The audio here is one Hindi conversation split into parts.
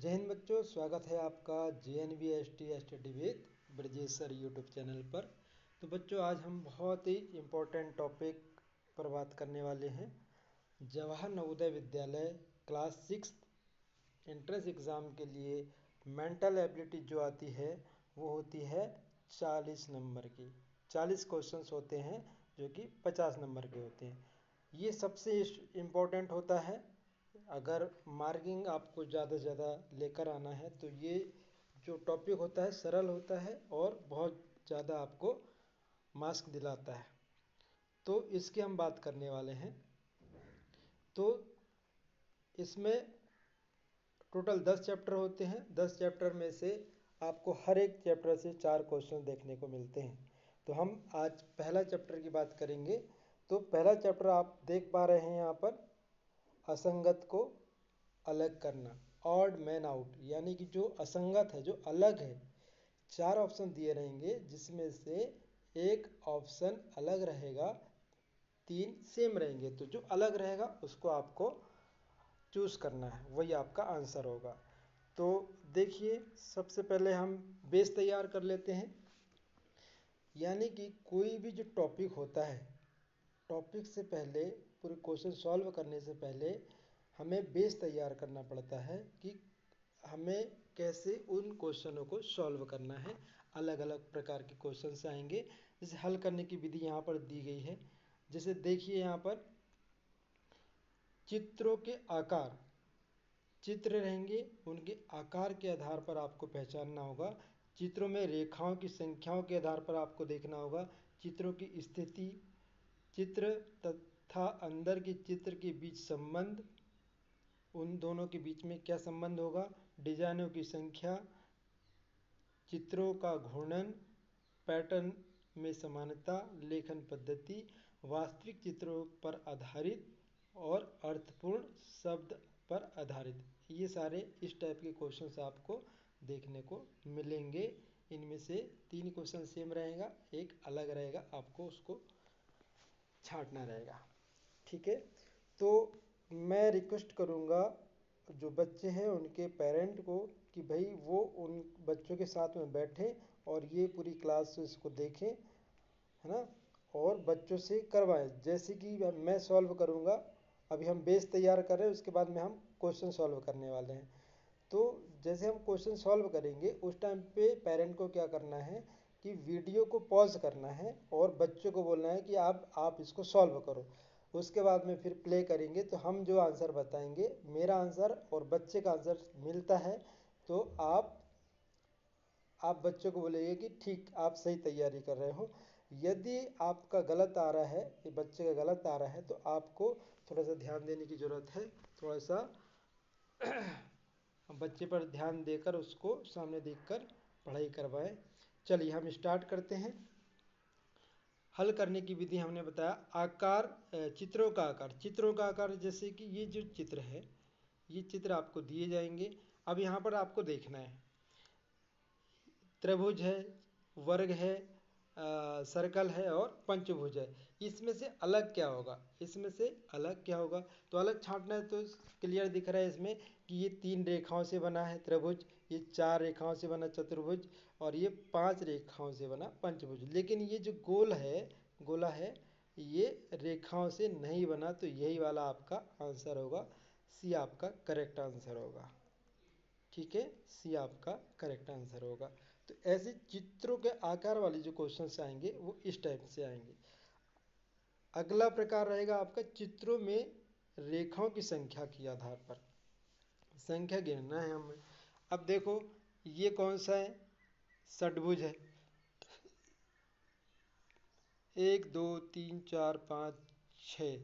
जय हिंद बच्चों, स्वागत है आपका JNVST study with Brajesh sir YouTube channel पर। तो बच्चों, आज हम बहुत ही इम्पोर्टेंट टॉपिक पर बात करने वाले हैं। Jawahar Navodaya Vidyalaya class 6 entrance exam के लिए मेंटल एबिलिटी जो आती है वो होती है 40 नंबर की। 40 क्वेश्चंस होते हैं जो कि 50 नंबर के होते हैं। ये सबसे इम्पोर्टेंट होता है। अगर मार्किंग आपको ज़्यादा से ज़्यादा लेकर आना है तो ये जो टॉपिक होता है सरल होता है और बहुत ज़्यादा आपको मार्क्स दिलाता है। तो इसकी हम बात करने वाले हैं। तो इसमें टोटल 10 चैप्टर होते हैं। 10 चैप्टर में से आपको हर एक चैप्टर से 4 क्वेश्चन देखने को मिलते हैं। तो हम आज पहला चैप्टर की बात करेंगे। तो पहला चैप्टर आप देख पा रहे हैं यहाँ पर, असंगत को अलग करना, ऑड मैन आउट, यानी कि जो असंगत है, जो अलग है। 4 ऑप्शन दिए रहेंगे जिसमें से एक ऑप्शन अलग रहेगा, 3 सेम रहेंगे। तो जो अलग रहेगा उसको आपको चूज करना है, वही आपका आंसर होगा। तो देखिए, सबसे पहले हम बेस तैयार कर लेते हैं। यानी कि कोई भी जो टॉपिक होता है, टॉपिक से पहले, पूरे क्वेश्चन सॉल्व करने से पहले हमें बेस तैयार करना पड़ता है कि हमें कैसे उन क्वेश्चनों को सॉल्व करना है। अलग अलग प्रकार के क्वेश्चंस आएंगे। जैसे हल करने की विधि यहाँ पर दी गई है। जैसे देखिए, यहाँ पर चित्रों के आकार, चित्र रहेंगे, उनके आकार के आधार पर आपको पहचानना होगा। चित्रों में रेखाओं की संख्याओं के आधार पर आपको देखना होगा। चित्रों की स्थिति, चित्र तथा अंदर के चित्र के बीच संबंध, उन दोनों के बीच में क्या संबंध होगा। डिजाइनों की संख्या, चित्रों का घूर्णन, पैटर्न में समानता, लेखन पद्धति, वास्तविक चित्रों पर आधारित और अर्थपूर्ण शब्द पर आधारित। ये सारे इस टाइप के क्वेश्चंस आपको देखने को मिलेंगे। इनमें से 3 क्वेश्चन सेम रहेगा, एक अलग रहेगा, आपको उसको छांटना रहेगा। ठीक है। तो मैं रिक्वेस्ट करूँगा जो बच्चे हैं उनके पेरेंट को कि भाई वो उन बच्चों के साथ में बैठें और ये पूरी क्लास इसको देखें, है ना, और बच्चों से करवाएं। जैसे कि मैं सॉल्व करूँगा, अभी हम बेस तैयार कर रहे हैं, उसके बाद में हम क्वेश्चन सॉल्व करने वाले हैं। तो जैसे हम क्वेश्चन सॉल्व करेंगे उस टाइम पे पेरेंट को क्या करना है कि वीडियो को पॉज करना है और बच्चों को बोलना है कि आप इसको सॉल्व करो। उसके बाद में फिर प्ले करेंगे तो हम जो आंसर बताएंगे, मेरा आंसर और बच्चे का आंसर मिलता है, तो आप बच्चों को बोलेंगे कि ठीक, आप सही तैयारी कर रहे हो। यदि आपका गलत आ रहा है, ये बच्चे का गलत आ रहा है, तो आपको थोड़ा सा ध्यान देने की ज़रूरत है। थोड़ा सा बच्चे पर ध्यान देकर उसको सामने देखकर पढ़ाई करवाएं। चलिए हम स्टार्ट करते हैं। हल करने की विधि हमने बताया। आकार, चित्रों का आकार, चित्रों का आकार, जैसे कि ये जो चित्र है, ये चित्र आपको दिए जाएंगे। अब यहाँ पर आपको देखना है, त्रिभुज है, वर्ग है, सर्कल है और पंचभुज है। इसमें से अलग क्या होगा, इसमें से अलग क्या होगा, तो अलग छांटना है। तो क्लियर दिख रहा है इसमें कि ये 3 रेखाओं से बना है त्रिभुज, ये 4 रेखाओं से बना चतुर्भुज और ये 5 रेखाओं से बना पंचभुज। लेकिन ये जो गोला है, ये रेखाओं से नहीं बना। तो यही वाला आपका आंसर होगा, सी आपका करेक्ट आंसर होगा। ठीक है, सी आपका करेक्ट आंसर होगा। तो ऐसे चित्रों के आकार वाले जो क्वेश्चंस आएंगे वो इस टाइप से आएंगे। अगला प्रकार रहेगा आपका, चित्रों में रेखाओं की संख्या के आधार पर संख्या गिनना है हमें। अब देखो, ये कौन सा है, षटभुज है। 1 2 3 4 5 6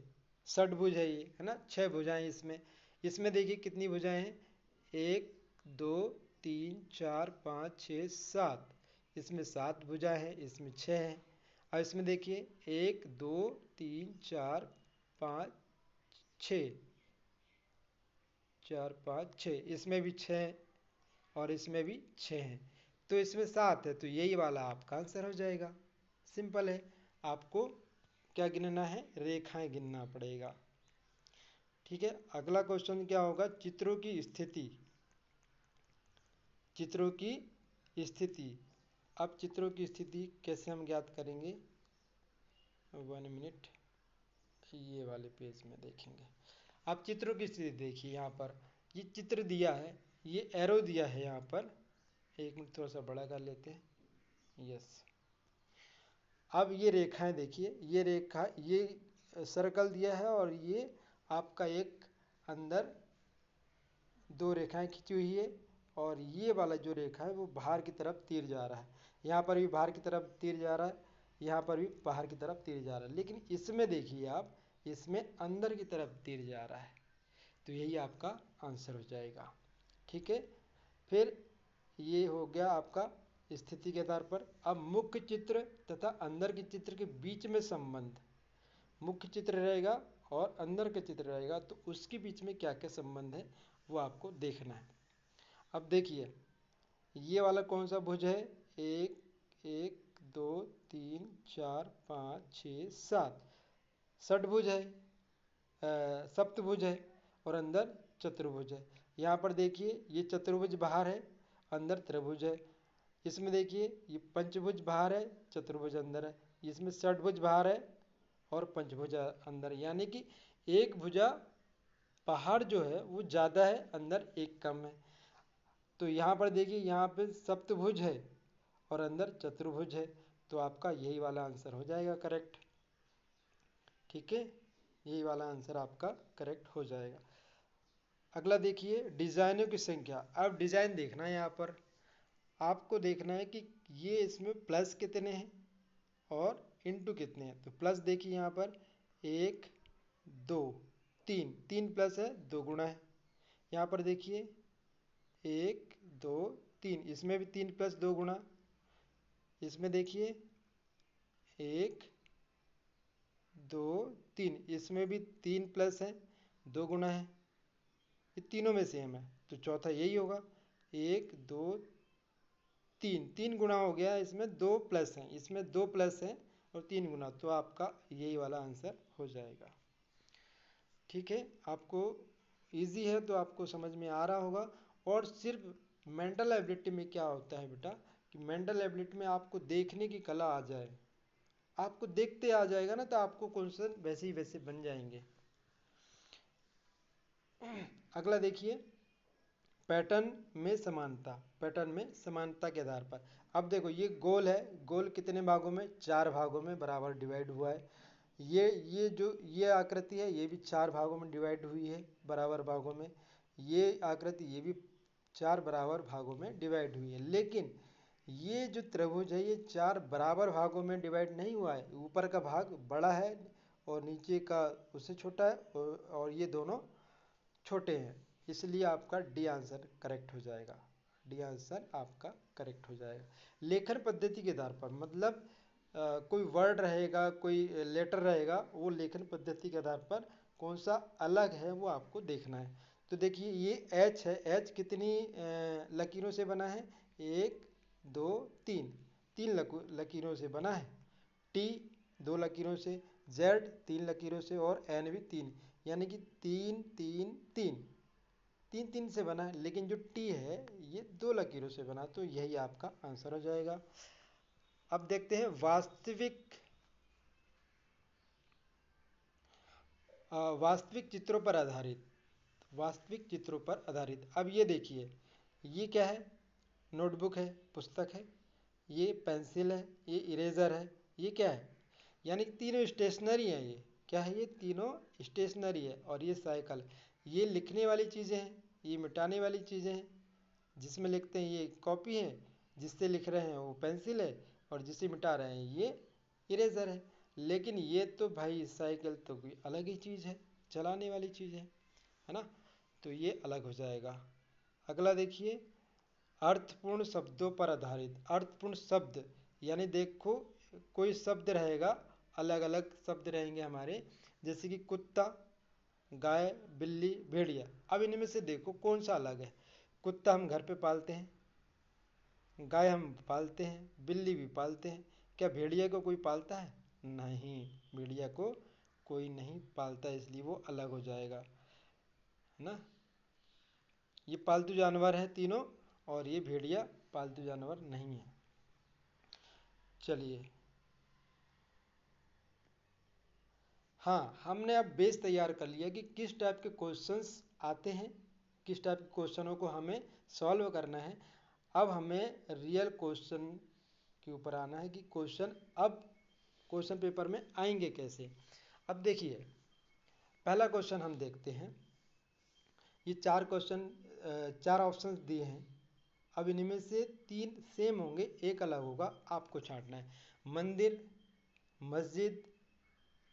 षटभुज है ये, है ना। 6 भुजाएं इसमें देखिए कितनी भुजाएं हैं, 1 2 3 4 5 6 7। इसमें 7 भुजाएं हैं, इसमें 6 हैं। और इसमें देखिए 1 2 3 4 5 6, 4 5 6, इसमें भी 6 और इसमें भी 6 हैं। तो इसमें 7 है, तो यही वाला आपका आंसर हो जाएगा। सिंपल है, आपको क्या गिनना है, रेखाएं गिनना पड़ेगा। ठीक है। अगला क्वेश्चन क्या होगा, चित्रों की स्थिति, चित्रों की स्थिति। अब चित्रों की स्थिति कैसे हम ज्ञात करेंगे, 1 मिनट, ये वाले पेज में देखेंगे। अब चित्रों की स्थिति देखिए, यहाँ पर ये चित्र दिया है, ये एरो दिया है यहाँ पर, एक मिनट थोड़ा सा बड़ा कर लेते हैं, यस। अब ये रेखाएं देखिए, ये रेखा, ये सर्कल दिया है और ये आपका एक अंदर दो रेखाएं खींची हुई है, और ये वाला जो रेखा है वो बाहर की तरफ तीर जा रहा है। यहाँ पर भी बाहर की तरफ तीर जा रहा है, यहाँ पर भी बाहर की तरफ तीर जा रहा है, लेकिन इसमें देखिए आप, इसमें अंदर की तरफ तीर जा रहा है। तो यही आपका आंसर हो जाएगा। ठीक है, फिर ये हो गया आपका स्थिति के आधार पर। अब मुख्य चित्र तथा अंदर के चित्र के बीच में संबंध, मुख्य चित्र रहेगा और अंदर का चित्र रहेगा, तो उसके बीच में क्या क्या संबंध है वो आपको देखना है। अब देखिए, ये वाला कौन सा भुज है, 1 1 2 3 4 5 6 7, षटभुज है, सप्तभुज है, और अंदर चतुर्भुज है। यहाँ पर देखिए, ये चतुर्भुज बाहर है, अंदर त्रिभुज है। इसमें देखिए, ये पंचभुज बाहर है, चतुर्भुज अंदर है। इसमें षटभुज बाहर है और पंचभुज अंदर, यानी कि एक भुजा बाहर जो है वो ज़्यादा है, अंदर एक कम है। तो यहाँ पर देखिए, यहाँ पे सप्तभुज है और अंदर चतुर्भुज है, तो आपका यही वाला आंसर हो जाएगा करेक्ट। ठीक है, यही वाला आंसर आपका करेक्ट हो जाएगा। अगला देखिए, डिज़ाइनों की संख्या। अब डिज़ाइन देखना है, यहाँ पर आपको देखना है कि ये इसमें प्लस कितने हैं और इनटू कितने हैं। तो प्लस देखिए, यहाँ पर 1 2 3, 3 प्लस है, 2 गुणा है। यहाँ पर देखिए 1 2 3, इसमें भी 3 प्लस 2 गुणा। इसमें देखिए 1 2 3, इसमें भी 3 प्लस है, 2 गुणा है। ये तीनों में सेम है, तो चौथा यही होगा, 1 2 3, 3 गुणा हो गया। इसमें 2 प्लस हैं, इसमें 2 प्लस हैं और 3 गुना, तो आपका यही वाला आंसर हो जाएगा। ठीक है, आपको इजी है तो आपको समझ में आ रहा होगा। और सिर्फ मेंटल एबिलिटी में क्या होता है बेटा, कि मेंटल एबिलिटी में आपको देखने की कला आ जाए, आपको देखते आ जाएगा ना, तो आपको क्वेश्चन वैसे ही वैसे बन जाएंगे। अगला देखिए, पैटर्न में समानता, पैटर्न में समानता के आधार पर। अब देखो, ये गोल है, गोल कितने भागों में, 4 भागों में बराबर डिवाइड हुआ है। ये जो ये आकृति है, ये भी 4 भागों में डिवाइड हुई है बराबर भागों में। ये आकृति, ये भी 4 बराबर भागों में डिवाइड हुई है। लेकिन ये जो त्रिभुज है, ये 4 बराबर भागों में डिवाइड नहीं हुआ है। ऊपर का भाग बड़ा है और नीचे का उससे छोटा है, और ये दोनों छोटे हैं, इसलिए आपका डी आंसर करेक्ट हो जाएगा। डी आंसर आपका करेक्ट हो जाएगा। लेखन पद्धति के आधार पर, मतलब कोई वर्ड रहेगा, कोई लेटर रहेगा, वो लेखन पद्धति के आधार पर कौन सा अलग है वो आपको देखना है। तो देखिए, ये एच है, एच कितनी लकीरों से बना है, 1 2 3, 3 लकीरों से बना है। टी 2 लकीरों से, जेड 3 लकीरों से, और एन भी 3, यानी कि 3 3 3, 3 3 से बना है। लेकिन जो टी है ये 2 लकीरों से बना, तो यही आपका आंसर हो जाएगा। अब देखते हैं वास्तविक चित्रों पर आधारित, वास्तविक चित्रों पर आधारित। अब ये देखिए, ये क्या है, नोटबुक है, पुस्तक है, ये पेंसिल है, ये इरेजर है, ये क्या है, यानी कि तीनों स्टेशनरी है। ये क्या है, ये तीनों स्टेशनरी है। और ये साइकिल, ये लिखने वाली चीज़ें हैं, ये मिटाने वाली चीज़ें हैं। जिसमें लिखते हैं ये कॉपी है, जिससे लिख रहे हैं वो पेंसिल है, और जिसे मिटा रहे हैं ये इरेजर है। लेकिन ये तो भाई साइकिल तो कोई अलग ही चीज़ है, चलाने वाली चीज़ है ना, तो ये अलग हो जाएगा। अगला देखिए, अर्थपूर्ण शब्दों पर आधारित। अर्थपूर्ण शब्द यानी देखो, कोई शब्द रहेगा, अलग अलग शब्द रहेंगे हमारे, जैसे कि कुत्ता, गाय, बिल्ली, भेड़िया। अब इनमें से देखो कौन सा अलग है। कुत्ता हम घर पे पालते हैं, गाय हम पालते हैं, बिल्ली भी पालते हैं। क्या भेड़िया को कोई पालता है? नहीं, भेड़िया को कोई नहीं पालता, इसलिए वो अलग हो जाएगा, है ना। ये पालतू जानवर है तीनों, और ये भेड़िया पालतू जानवर नहीं है। चलिए, हाँ, हमने अब बेस तैयार कर लिया कि किस टाइप के क्वेश्चंस आते हैं, किस टाइप के क्वेश्चनों को हमें सॉल्व करना है। अब हमें रियल क्वेश्चन के ऊपर आना है कि क्वेश्चन अब क्वेश्चन पेपर में आएंगे कैसे। अब देखिए, पहला क्वेश्चन हम देखते हैं। ये चार ऑप्शन दिए हैं। अब इनमें से 3 सेम होंगे, एक अलग होगा, आपको छांटना है। मंदिर, मस्जिद,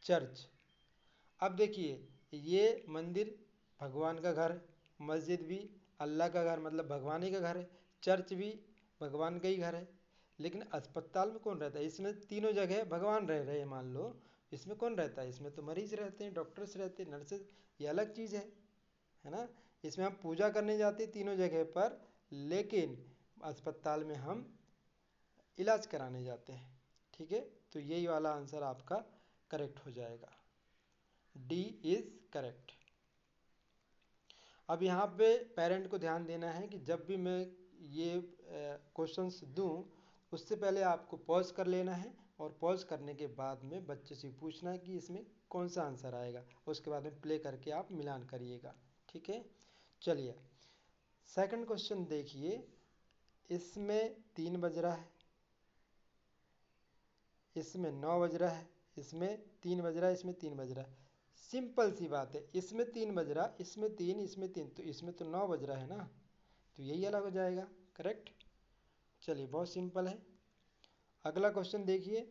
चर्च। अब देखिए, ये मंदिर भगवान का घर है, मस्जिद भी अल्लाह का घर मतलब भगवान ही का घर है, चर्च भी भगवान का ही घर है। लेकिन अस्पताल में कौन रहता है? इसमें तीनों जगह भगवान रह रहे हैं मान लो, इसमें कौन रहता है? इसमें तो मरीज रहते हैं, डॉक्टर्स रहते हैं, नर्सेज, ये अलग चीज़ है ना। इसमें हम पूजा करने जाते हैं तीनों जगह पर, लेकिन अस्पताल में हम इलाज कराने जाते हैं। ठीक है, तो यही वाला आंसर आपका करेक्ट हो जाएगा, डी इज करेक्ट। अब यहाँ पे पेरेंट को ध्यान देना है कि जब भी मैं ये क्वेश्चंस दूं, उससे पहले आपको पॉज कर लेना है, और पॉज करने के बाद में बच्चे से पूछना है कि इसमें कौन सा आंसर आएगा, उसके बाद में प्ले करके आप मिलान करिएगा। ठीक है, चलिए सेकंड क्वेश्चन देखिए। इसमें 3 बज रहा है, इसमें 9 बज रहा है, इसमें 3 बज रहा है, इसमें 3 बज रहा है। सिंपल सी बात है, इसमें 3 बज रहा, इसमें 3, इसमें 3, तो इसमें तो 9 बज रहा है ना, तो यही अलग हो जाएगा, करेक्ट। चलिए, बहुत सिंपल है। अगला क्वेश्चन देखिए।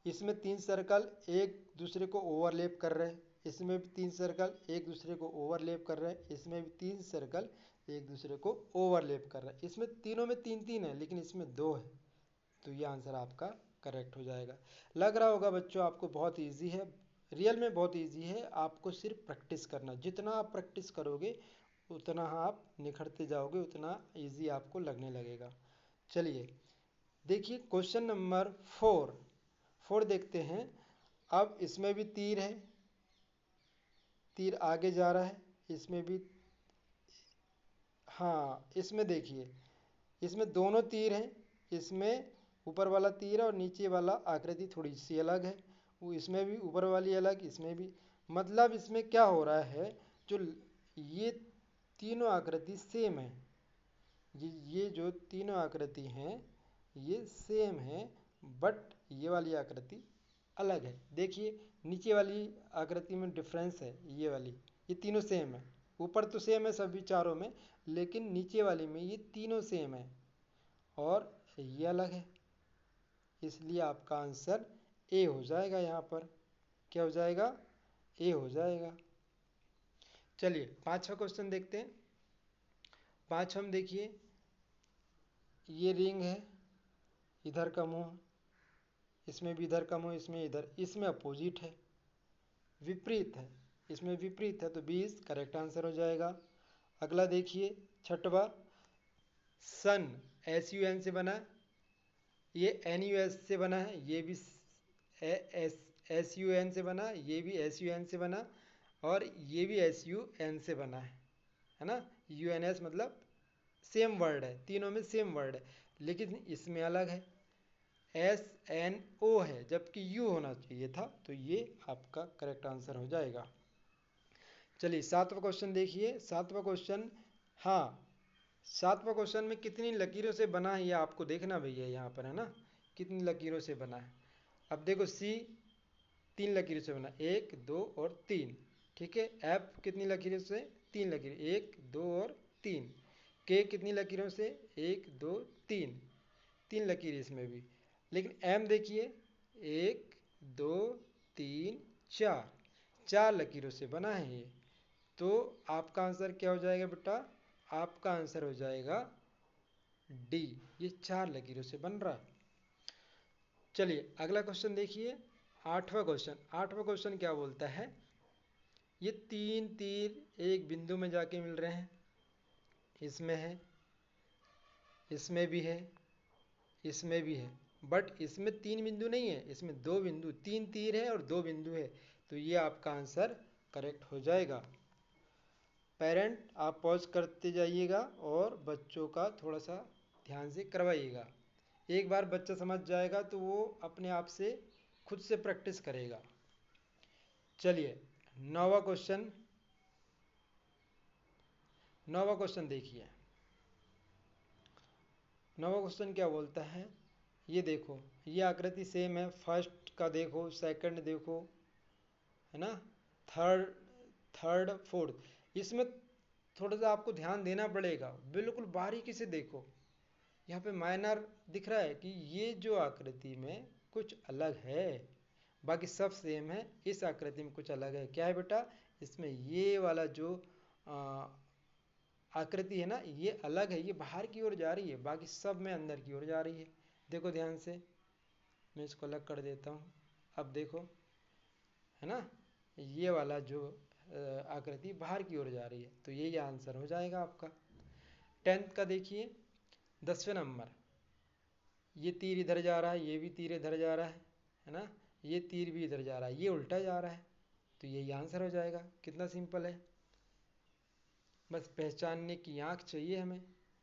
इसमें 3 सर्कल एक दूसरे को ओवरलैप कर रहे हैं, इसमें भी 3 सर्कल एक दूसरे को ओवरलैप कर रहे हैं, इसमें भी 3 सर्कल एक दूसरे को ओवरलैप कर रहे हैं। इसमें तीनों में 3-3 है, लेकिन इसमें 2 है, तो ये आंसर आपका करेक्ट हो जाएगा। लग रहा होगा बच्चों आपको बहुत इजी है, रियल में बहुत इजी है। आपको सिर्फ प्रैक्टिस करना, जितना आप प्रैक्टिस करोगे उतना आप निखरते जाओगे, उतना इजी आपको लगने लगेगा। चलिए देखिए, क्वेश्चन नंबर 4 देखते हैं। अब इसमें भी तीर है, तीर आगे जा रहा है, इसमें भी, हाँ इसमें देखिए, इसमें दोनों तीर हैं, इसमें ऊपर वाला तीर है और नीचे वाला आकृति थोड़ी सी अलग है, वो इसमें भी ऊपर वाली अलग, इसमें भी। मतलब इसमें क्या हो रहा है, जो ये तीनों आकृति सेम है, ये जो तीनों आकृति हैं ये सेम है, बट ये वाली आकृति अलग है। देखिए, नीचे वाली आकृति में डिफरेंस है, ये वाली, ये तीनों सेम है। ऊपर तो सेम है सभी चारों में, लेकिन नीचे वाली में ये तीनों सेम है और ये अलग है, इसलिए आपका आंसर ए हो जाएगा। यहाँ पर क्या हो जाएगा? ए हो जाएगा। चलिए 5वां क्वेश्चन देखते हैं। 5वां में देखिए, ये रिंग है, इधर का मुंह, इसमें भी इधर का मुंह, इसमें इधर, इसमें अपोजिट है, विपरीत है, इसमें विपरीत है, तो 20 करेक्ट आंसर हो जाएगा। अगला देखिए 6वां, सन SUN से बना, ये NUS से बना है, ये भी SUN से बना, ये भी SUN से बना, और ये भी SUN से बना है ना। UNS मतलब सेम वर्ड है, तीनों में सेम वर्ड है, लेकिन इसमें अलग है, SNO है, जबकि U होना चाहिए था, तो ये आपका करेक्ट आंसर हो जाएगा। चलिए 7वां क्वेश्चन देखिए। 7वां क्वेश्चन, हाँ 7वां क्वेश्चन में कितनी लकीरों से बना है ये आपको देखना भैया, यहाँ पर है ना, कितनी लकीरों से बना है। अब देखो, C 3 लकीरों से बना, 1 2 और 3, ठीक है। F कितनी लकीरों से? 3 लकीर, 1 2 और 3। K कितनी लकीरों से? 1 2 3, 3 लकीर इसमें भी। लेकिन M देखिए, 1 2 3 4, 4 लकीरों से बना है ये, तो आपका आंसर क्या हो जाएगा बेटा? आपका आंसर हो जाएगा डी, ये 4 लकीरों से बन रहा है। चलिए अगला क्वेश्चन देखिए, 8वां क्वेश्चन। 8वां क्वेश्चन क्या बोलता है, ये 3 तीर एक बिंदु में जाके मिल रहे हैं, इसमें है, इसमें भी है, इसमें भी है, बट इसमें 3 बिंदु नहीं है, इसमें 2 बिंदु, 3 तीर है और 2 बिंदु है, तो ये आपका आंसर करेक्ट हो जाएगा। पेरेंट आप पॉज करते जाइएगा और बच्चों का थोड़ा सा ध्यान से करवाइएगा। एक बार बच्चा समझ जाएगा तो वो अपने आप से खुद से प्रैक्टिस करेगा। चलिए नौवां क्वेश्चन देखिए। नौवां क्वेश्चन क्या बोलता है, ये देखो, ये आकृति सेम है, फर्स्ट का देखो, सेकंड देखो, है ना, थर्ड फोर्थ। इसमें थोड़ा सा आपको ध्यान देना पड़ेगा, बिल्कुल बारीकी से देखो। यहाँ पे माइनर दिख रहा है कि ये जो आकृति में कुछ अलग है, बाकी सब सेम है, इस आकृति में कुछ अलग है। क्या है बेटा, इसमें ये वाला जो आकृति है ना, ये अलग है, ये बाहर की ओर जा रही है, बाकी सब में अंदर की ओर जा रही है। देखो ध्यान से, मैं इसको अलग कर देता हूँ। अब देखो, है ना, ये वाला जो आकृति बाहर की ओर जा रही है, तो यही आंसर हो जाएगा आपका। 10th का देखिए, 10वें नंबर, ये तीर इधर जा रहा है, ये भी तीर इधर जा रहा है ना, ये तीर भी इधर जा रहा है, ये उल्टा जा रहा है, तो यही आंसर हो जाएगा। कितना सिंपल है, बस पहचानने की आँख चाहिए हमें,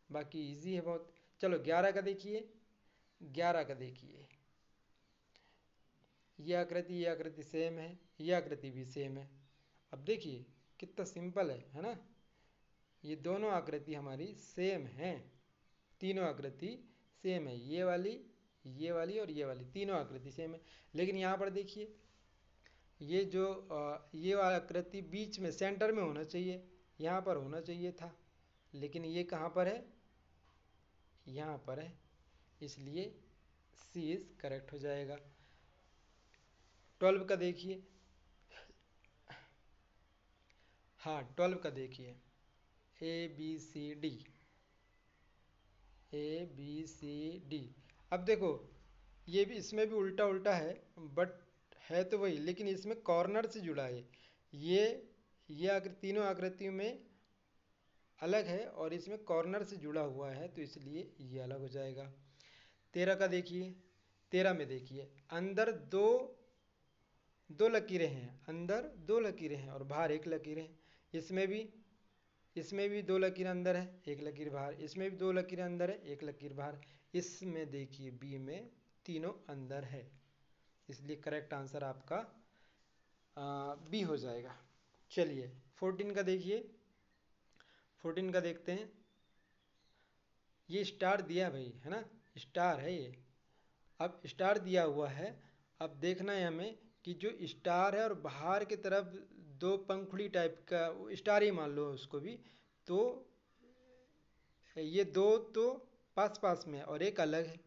बाकी इजी है बहुत। चलो 11 का देखिए, 11 का देखिए, ये आकृति सेम है, ये आकृति भी सेम है। अब देखिए कितना सिंपल है ना, ये दोनों आकृति हमारी सेम है, तीनों आकृति सेम है, ये वाली और ये वाली, तीनों आकृति सेम है। लेकिन यहाँ पर देखिए, ये जो ये वाला आकृति बीच में सेंटर में होना चाहिए, यहाँ पर होना चाहिए था, लेकिन ये कहाँ पर है, यहाँ पर है, इसलिए सी इज करेक्ट हो जाएगा। 12 का देखिए, हाँ 12 का देखिए, ABCD, ABCD। अब देखो, ये भी, इसमें भी उल्टा उल्टा है, बट है तो वही, लेकिन इसमें कॉर्नर से जुड़ा है। ये तीनों आकृतियों में अलग है और इसमें कॉर्नर से जुड़ा हुआ है, तो इसलिए ये अलग हो जाएगा। 13 का देखिए, 13 में देखिए, अंदर दो लकीरें हैं, अंदर दो लकीरें हैं और बाहर एक लकीर है। इसमें भी दो लकीर अंदर है, एक लकीर बाहर, इसमें भी दो लकीर अंदर है, एक लकीर बाहर। इसमें देखिए बी में तीनों अंदर है, इसलिए करेक्ट आंसर आपका बी हो जाएगा। चलिए 14 का देखिए, 14 का देखते हैं। ये स्टार दिया भाई, है ना, स्टार है ये। अब स्टार दिया हुआ है, अब देखना है हमें कि जो स्टार है और बाहर की तरफ दो पंखुड़ी टाइप का स्टार ही मान लो उसको भी, तो ये दो तो पास पास में है और एक अलग है।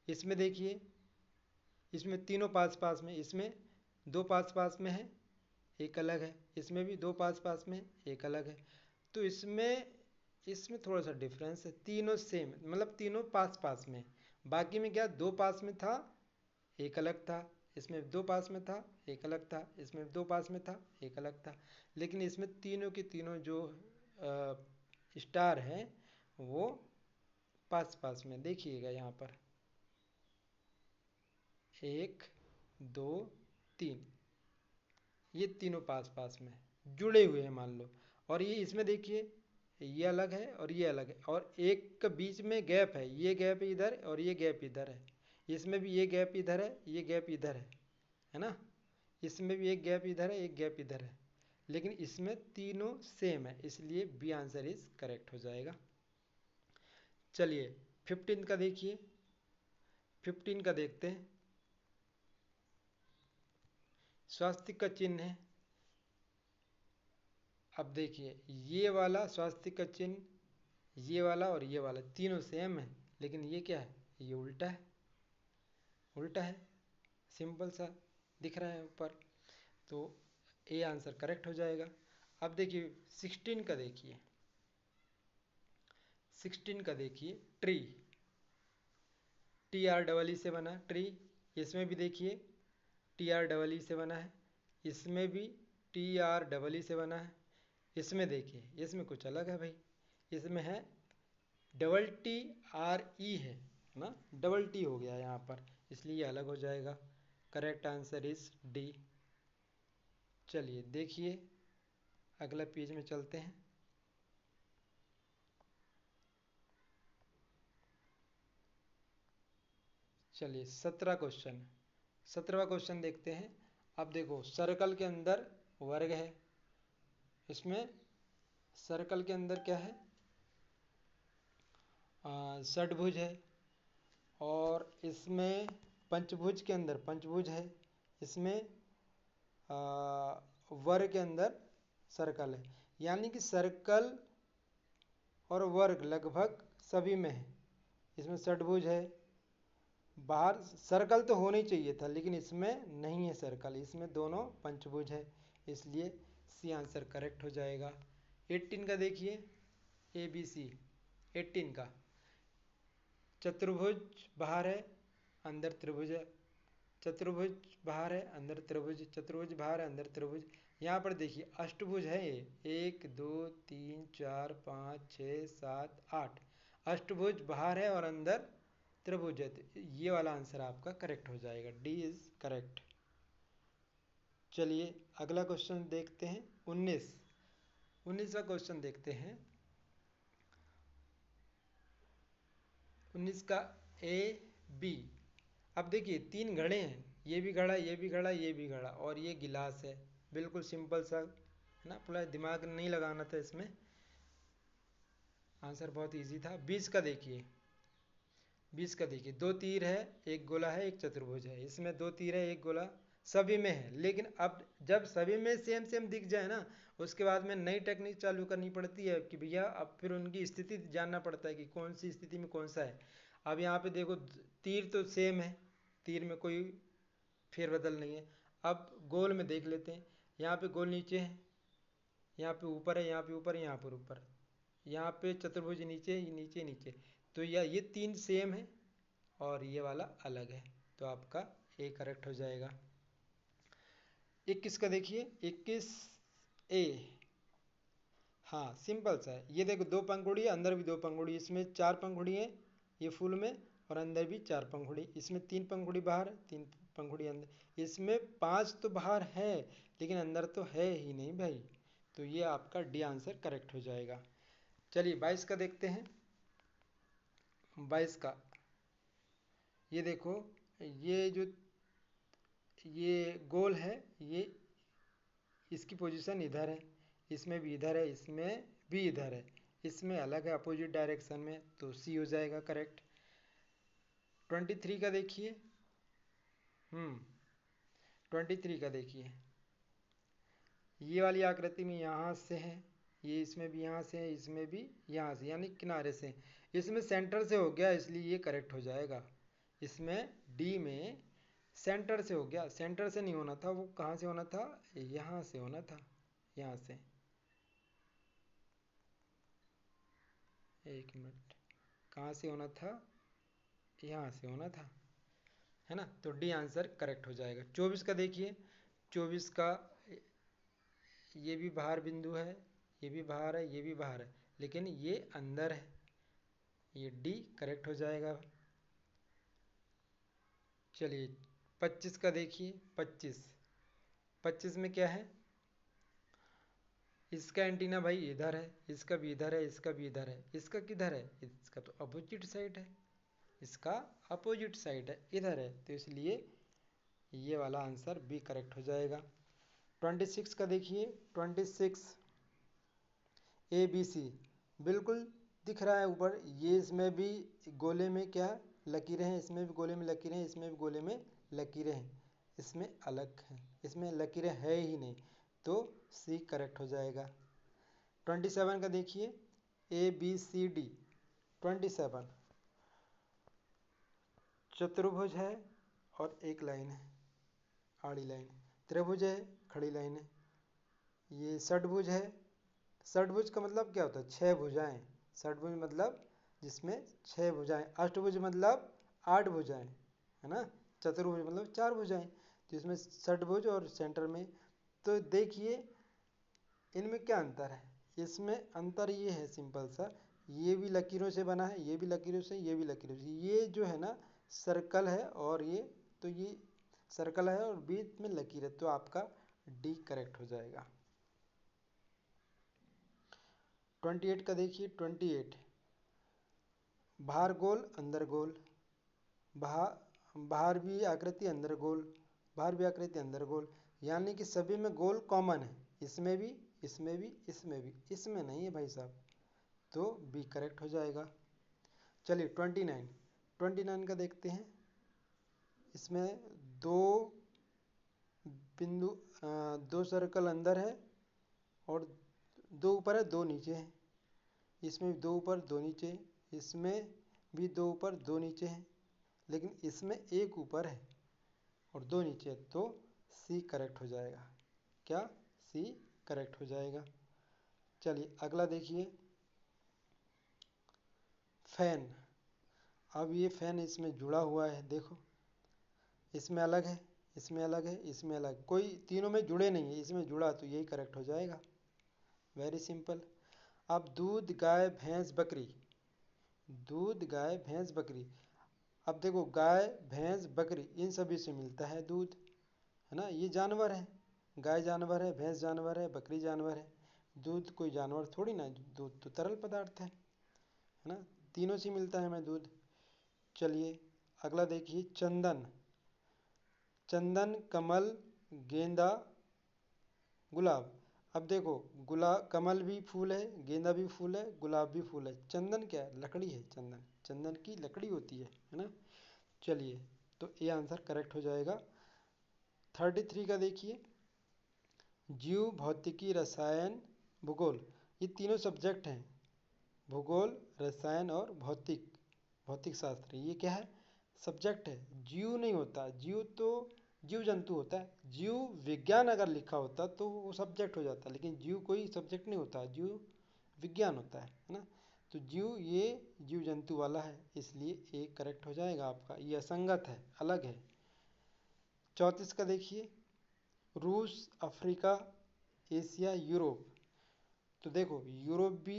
इसमें देखिए, इसमें तीनों पास पास में, इसमें दो पास पास में है, एक अलग है, इसमें भी दो पास पास में, एक अलग है। तो इसमें थोड़ा सा डिफरेंस है, तीनों सेम मतलब तीनों पास पास में, बाकी में क्या, दो पास में था एक अलग था, इसमें दो पास में था एक अलग था, इसमें दो पास में था एक अलग था। लेकिन इसमें तीनों की तीनों जो स्टार हैं वो पास पास में, देखिएगा यहाँ पर 1 2 3, ये तीनों पास पास में जुड़े हुए हैं मान लो। और ये इसमें देखिए, ये अलग है और ये अलग है, और एक के बीच में गैप है, ये गैप इधर और ये गैप इधर है। इसमें भी ये गैप इधर है, ये गैप इधर है ना, इसमें भी एक गैप इधर है, एक गैप इधर है, लेकिन इसमें तीनों सेम है, इसलिए बी आंसर इज करेक्ट हो जाएगा। चलिए 15 का देखिए, 15 का देखते हैं। स्वास्तिक का चिन्ह है। अब देखिए, ये वाला स्वास्तिक का चिन्ह, ये वाला और ये वाला तीनों सेम है, लेकिन ये क्या है, ये उल्टा है, उल्टा है, सिंपल सा दिख रहा है ऊपर, तो ए आंसर करेक्ट हो जाएगा। अब देखिए 16 का देखिए, 16 का देखिए, ट्री, TREE से बना ट्री। इसमें भी देखिए TREE से बना है, इसमें भी TREE से बना है। इसमें देखिए, इसमें कुछ अलग है भाई, इसमें है TRE है ना, डबल टी हो गया यहाँ पर, इसलिए ये अलग हो जाएगा। Correct answer is D. चलिए देखिए अगला पेज में चलते हैं। चलिए 17वां क्वेश्चन देखते हैं। अब देखो सर्कल के अंदर वर्ग है, इसमें सर्कल के अंदर क्या है, षटभुज है, और इसमें पंचभुज के अंदर पंचभुज है, इसमें वर्ग के अंदर सर्कल है। यानी कि सर्कल और वर्ग लगभग सभी में है। इसमें षटभुज है, बाहर सर्कल तो होना ही चाहिए था लेकिन इसमें नहीं है सर्कल, इसमें दोनों पंचभुज है, इसलिए सी आंसर करेक्ट हो जाएगा। 18 का देखिए, ABC 18 का, चतुर्भुज बाहर है अंदर त्रिभुज है, चतुर्भुज बाहर है अंदर त्रिभुज, चतुर्भुज बाहर है अंदर त्रिभुज। यहाँ पर देखिए अष्टभुज है ये, 1 2 3 4 5 6 7 8, अष्टभुज बाहर है और अंदर त्रिभुज है, तो ये वाला आंसर आपका करेक्ट हो जाएगा, डी इज करेक्ट। चलिए अगला क्वेश्चन देखते हैं, 19वां क्वेश्चन देखते हैं। 19 का AB। अब देखिए 3 घड़े हैं, ये भी घड़ा, ये भी घड़ा, ये भी घड़ा, और ये गिलास है। बिल्कुल सिंपल सा है ना, पूरा दिमाग नहीं लगाना था इसमें, आंसर बहुत इजी था। 20 का देखिए, 20 का देखिए, 2 तीर है, एक गोला है, एक चतुर्भुज है। इसमें 2 तीर है, एक गोला, सभी में है, लेकिन अब जब सभी में सेम सेम दिख जाए ना, उसके बाद में नई टेक्निक चालू करनी पड़ती है कि भैया अब फिर उनकी स्थिति जानना पड़ता है कि कौन सी स्थिति में कौन सा है। अब यहाँ पे देखो तीर तो सेम है, तीर में कोई फेरबदल नहीं है। अब गोल में देख लेते हैं, यहाँ पे गोल नीचे है, यहाँ पे ऊपर है, यहाँ पे ऊपर, यहाँ पर ऊपर, यहाँ पे चतुर्भुज नीचे नीचे नीचे, तो ये 3 सेम है और ये वाला अलग है, तो आपका ए करेक्ट हो जाएगा। 21 का देखिए, 21A। हाँ सिंपल सा है, ये देखो 2 पंखुड़ी है, अंदर भी 2 पंखुड़ी, इसमें 4 पंखुड़ी है ये फूल में, और अंदर भी 4 पंखुड़ी, इसमें 3 पंखुड़ी बाहर, 3 पंखुड़ी अंदर, इसमें 5 तो बाहर है लेकिन अंदर तो है ही नहीं भाई, तो ये आपका डी आंसर करेक्ट हो जाएगा। चलिए 22 का देखते हैं। 22 का, ये देखो, ये जो ये गोल है, ये इसकी पोजीशन इधर है, इसमें भी इधर है, इसमें भी इधर है, इसमें अलग है अपोजिट डायरेक्शन में, तो सी हो जाएगा करेक्ट। 23 का देखिए, 23 का देखिए, ये वाली आकृति में यहाँ से है, ये इसमें भी यहाँ से है, इसमें भी यहाँ से, यानी किनारे से, इसमें सेंटर से हो गया इसलिए ये करेक्ट हो जाएगा। इसमें डी में सेंटर से हो गया, सेंटर से नहीं होना था, वो कहाँ से होना था, यहाँ से होना था, यहाँ से, एक मिनट, कहाँ से होना था, यहाँ से होना था, है ना, तो डी आंसर करेक्ट हो जाएगा। 24 का देखिए, 24 का, ये भी बाहर बिंदु है, ये भी बाहर है, ये भी बाहर है, लेकिन ये अंदर है, ये डी करेक्ट हो जाएगा। चलिए 25 का देखिए, 25 में क्या है, इसका एंटीना भाई इधर है, इसका भी इधर है, इसका भी इधर है, इसका किधर है, इसका तो अपोजिट साइड है, इसका अपोजिट साइड है, इधर है, तो इसलिए ये वाला आंसर बी करेक्ट हो जाएगा। 26 का देखिए, 26 ABC, बिल्कुल दिख रहा है ऊपर, ये इसमें भी गोले में क्या लकीरें हैं, इसमें भी गोले में लकीरें हैं, इसमें भी गोले में लकीरें हैं, इसमें अलग है, इसमें लकीरें है ही नहीं, तो सी करेक्ट हो जाएगा। 27 का देखिए, ABCD। 27 चतुर्भुज है और एक लाइन है, आड़ी लाइन, त्रिभुज है, खड़ी लाइन है, ये षटभुज है, षटभुज का मतलब क्या होता है, 6 भुजाएं, षटभुज मतलब जिसमें 6 भुजाएं, अष्टभुज मतलब 8 भुजाएं, है ना, चतुर्भुज मतलब 4 भुजाएं, तो इसमें षटभुज और सेंटर में, तो देखिए इनमें क्या अंतर है, इसमें अंतर ये है सिंपल सा, ये भी लकीरों से बना है, ये भी लकीरों से, ये भी लकीरों से, ये जो है ना सर्कल है, और ये तो ये सर्कल है और बीच में लकीर है, तो आपका डी करेक्ट हो जाएगा। 28 का देखिए, 28 बाहर गोल अंदर गोल, बाहर भी आकृति अंदर गोल, बाहर भी आकृति अंदर गोल, यानी कि सभी में गोल कॉमन है, इसमें भी, इसमें भी, इसमें भी, इसमें नहीं है भाई साहब, तो बी करेक्ट हो जाएगा। चलिए 29 का देखते हैं। इसमें दो बिंदु, दो सर्कल अंदर है और दो ऊपर है दो नीचे है, इसमें भी दो ऊपर दो नीचे, इसमें भी दो ऊपर दो नीचे है, लेकिन इसमें एक ऊपर है और दो नीचे है, तो सी करेक्ट हो जाएगा। क्या? सी करेक्ट हो जाएगा। चलिए अगला देखिए, फैन। अब ये फैन इसमें जुड़ा हुआ है, देखो इसमें अलग है, इसमें अलग है, इसमें अलग, कोई तीनों में जुड़े नहीं है, इसमें जुड़ा, तो यही करेक्ट हो जाएगा। Very simple. अब दूध गाय भैंस बकरी, दूध गाय भैंस बकरी, अब देखो गाय भैंस बकरी इन सभी से मिलता है दूध, है ना, ये जानवर है, गाय जानवर है, भैंस जानवर है, बकरी जानवर है, दूध कोई जानवर थोड़ी ना, दूध तो तरल पदार्थ है ना, तीनों से मिलता है हमें दूध। चलिए अगला देखिए, चंदन। चंदन, कमल, गेंदा, गुलाब। अब देखो कमल भी फूल है, गेंदा भी फूल है, गुलाब भी फूल है, चंदन क्या है? लकड़ी है, चंदन चंदन की लकड़ी होती है ना। चलिए तो ये आंसर करेक्ट हो जाएगा। 33 का देखिए, जीव, भौतिकी, रसायन, भूगोल, ये तीनों सब्जेक्ट हैं, भूगोल, रसायन और भौतिक शास्त्र, ये क्या है? सब्जेक्ट है। जीव नहीं होता, जीव तो जीव जंतु होता है, जीव विज्ञान अगर लिखा होता तो वो सब्जेक्ट हो जाता, लेकिन जीव कोई सब्जेक्ट नहीं होता, जीव विज्ञान होता है ना। तो जीव ये जीव जंतु वाला है, इसलिए एक करेक्ट हो जाएगा आपका, ये असंगत है, अलग है। 34 का देखिए, रूस, अफ्रीका, एशिया, यूरोप। तो देखो यूरोप भी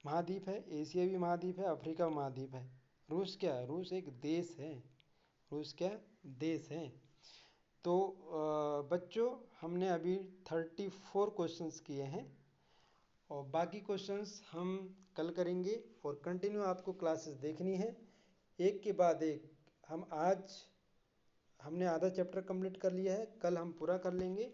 महाद्वीप है, एशिया भी महाद्वीप है, अफ्रीका महाद्वीप है। रूस क्या है? रूस एक देश है, रूस क्या देश है। तो बच्चों हमने अभी 34 क्वेश्चंस किए हैं और बाकी क्वेश्चंस हम कल करेंगे, और कंटिन्यू आपको क्लासेस देखनी है एक के बाद एक। हम आज हमने आधा चैप्टर कंप्लीट कर लिया है, कल हम पूरा कर लेंगे,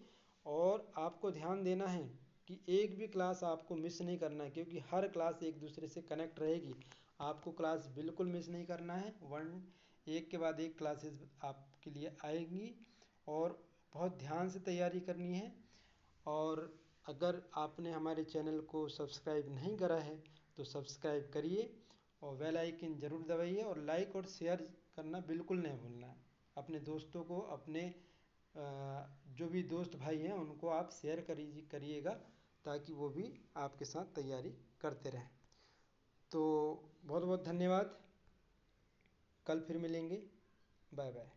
और आपको ध्यान देना है कि एक भी क्लास आपको मिस नहीं करना है, क्योंकि हर क्लास एक दूसरे से कनेक्ट रहेगी, आपको क्लास बिल्कुल मिस नहीं करना है। एक के बाद एक क्लासेस आपके लिए आएंगी और बहुत ध्यान से तैयारी करनी है। और अगर आपने हमारे चैनल को सब्सक्राइब नहीं करा है तो सब्सक्राइब करिए और बेल आइकन ज़रूर दबाइए, और लाइक और शेयर करना बिल्कुल नहीं भूलना है। अपने दोस्तों को, अपने जो भी दोस्त भाई हैं उनको आप शेयर करिएगा, ताकि वो भी आपके साथ तैयारी करते रहें। तो बहुत बहुत धन्यवाद, कल फिर मिलेंगे, बाय बाय।